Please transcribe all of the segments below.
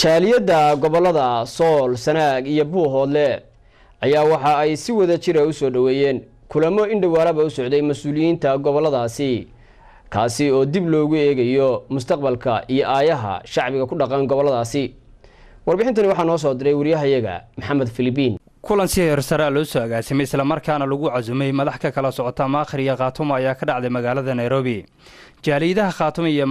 jaaliyadda gobolada Sool, Sanaag iyo Buuhoodle ayaa waxa ay si wada jir ah u soo dhaweeyeen kulamo indhawaalaba u socday mas'uuliyiinta goboladaasi kaasi oo dib loogu eegayo mustaqbalka iyo aayaha shacbiga ku dhaqan goboladaasi. warbixintani waxaa noo soo diray wariyahayaga Maxamed Filibiin. kulan si heer sare loo soo agaasimay isla markaana lagu cazumay madax ka kala socota Maakhir iyo Khaatumo ayaa ka dhacday magaalada Nairobi. jaaliyadaha Khaatumo iyo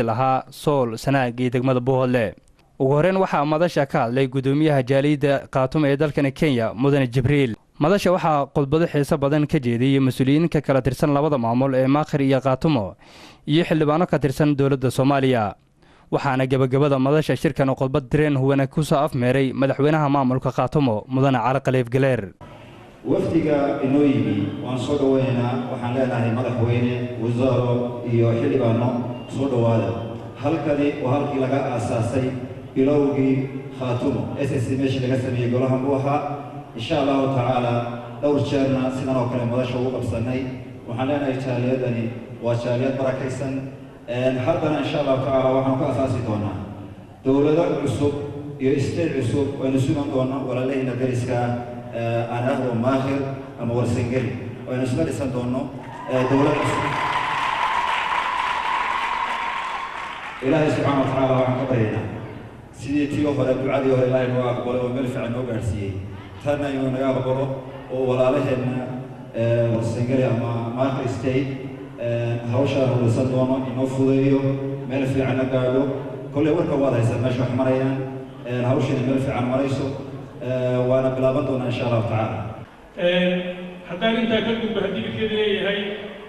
lahaa Sool, Sanaag iyo degmada Buuhoodle. ugu horeen waxaa madasha ka hadlay gudoomiyaha jaaliyadda Khaatumo ee dalkan Kenya Mudane Jibriil. madasha waxaa qodbado xiiso badan ka jeediyay mas'uuliyiin ka kala tirsan labada maamul ee Maakhir iyo Khaatumo iyo xildhibaano ka tirsan dawladda Soomaaliya. waxaana gabagabada madasha shirkan qodbad direen huwana ku soo afmeeray madaxweynaha maamulka Khaatumo Mudane Cali Khaliif Galeer. waftiga inoo yimi waan soo dhaweynaa waxaan leenahay madaxweyne wasaaro iyo xildhibaano soo dhawaada halkani waa halkii laga aasaasay bilowgii Khaatumo SSC meeshii laga sameeyay golaha buuxa insha Allah taala dhowr jeerna sidan oo kale madasha ugu qabsanay waxaan leenahay jaaliyadani waa jaaliyad barakaysan haddana insha Allah taala waxaan ka asaasi doonaa dawlado cusub iyo state cusub oo inu sugan doono walaalahayna dariska aan ahdo Maakhir ama Warsangeli oo inu isla dhisan doono dawlad cusub. ilaahay subxaanahu wa tacaala waxaan ka baryaynaa sidii tii hore ducadii hore ilaahay noo aqbalay oo meel fiican noo gaarsiiyey tanna inuu naga aqbalo oo walaalaheenna Warsangeli ama Maakhir state hawshaan uu dhisan doono inoo fudeeyo meel fiican la gaadho kolley warka waad haysaa meesha wax marayaan hawshan meel fiican marayso waana bilaaban doonaa insha Allah tacaala. haddaan intaa ka gudbo haddii midkeeda leeyahay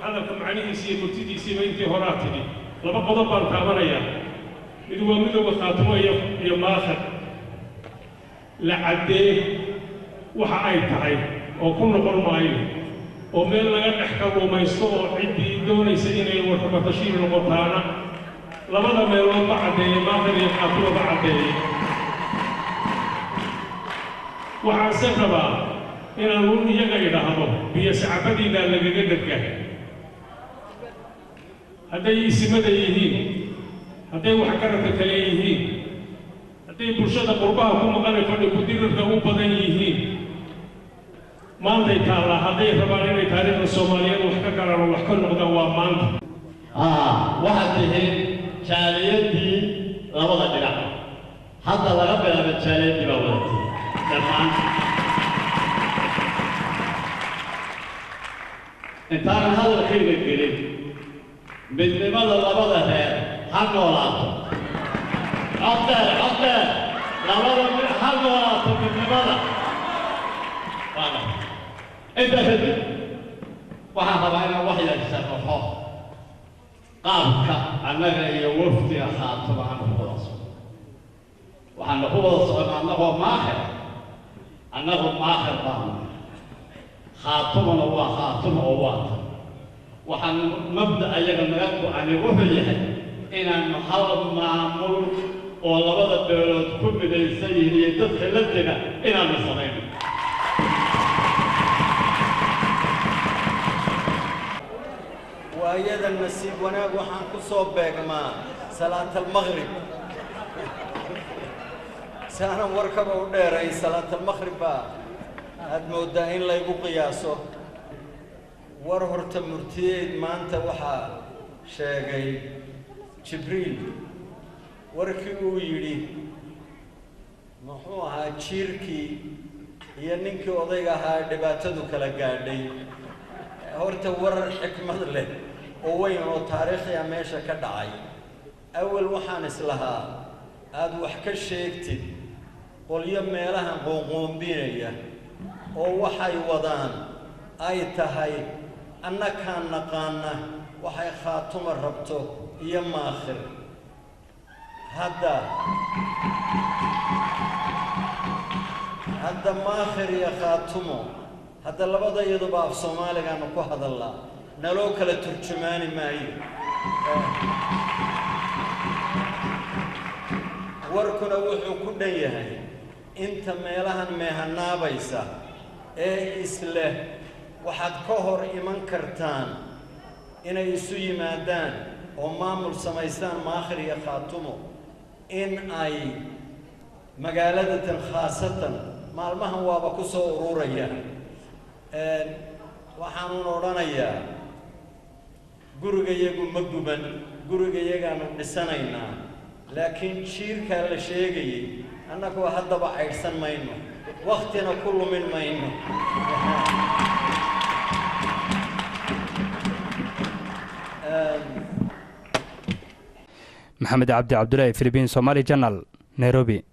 hadalka macnihiisa iyo murtidiisiiba intii horaa tidhi laba qodob baan taabanayaa mid waa midowga Khaatumo iyo Maakhir la caddee waxa ay tahay oo ku noqon maayo oo meel laga dhex kalluumaysto oo ciddii doonaysa inay warxumatashiil noqotaana labada meelood ba caddeeyey Maakhir iyo Khaatumo ba caddeeyey. waxaanse rabaa inaan iyaga idhaahdo biyo sacabadiinaa lagaga dharga hadday isimada yihiin hadday waxgaradka kale yihiin hadday bulshada qurbaha ku maqanay fadhi ku-dirirka u badan yihiin maantay taallaa hadday rabaan inay taariikhda Soomaaliyeed wax ka galaan oo wax ka noqdaan waa maanta. waxaad tihiin jaaliyadii labada dhinac hadda laga bilaabo jaaliyadii baa wadatay dhammaan intaanan hadalkayga gelin midnimada labada reer ha noolaato coddeer labada ha noolaato midnimada inta kadib waxaan rabaa inaan wax yar sharaxo qaabka annaga iyo wafdiga Khaatumo aan ku wada socono waxaan ku wada soconaa annagoo Maakhir baan Khaatumona waa Khaatumo oo waa waxaan mabda ayaga naga go'aanay wuxuu yahay inaan hal maamul oo labada beelood ku midaysan yihiin iyo dadka la jira inaan samayno. وأيضا نسيب وناق وحن كسوب بيقما صلاة المغرب سانا وركب وديري صلاة المغرب هاد مودعين لا يبقى قياسه ورهرت مرتيد ما أنت وحا شاقي جبريل وركيو يري محوها تشيركي ينينكي وضيقها دباتدو كلا قاعدي horta warar xikmad leh oo weyn oo taariikhi ah meesha ka dhacay awal waxaan islahaa aad wax ka sheegtid qolyo meelahan qoonqoonbinaya oo waxay wadaan ay tahay annakaan naqaana waxay Khaatumo rabto iyo Maakhir hadda Maakhir iyo Khaatumo هذا لبضة يضبع في الصومالي كانوا كهذا الله نلوك لترجماني معي وركنا وحو كنا يهي inta meelahan meehanaabaysa ee isleh waxaad ka hor iman kartaan inay isu yimaadaan oo maamul samaystaan maakhir iyo khaatumo in ay magaaladatan khaasatan maalmahan waaba ku soo ururayaan waxaanuun odhanayaa gurigayagu ma guban gurigayagaanu dhisanaynaa laakiin jiirkaa la sheegayay annagu haddaba caydhsan mayno waktina ku lumin mayno maxamed cabdi cabdullaahi Philippine Somali Channel Nairobi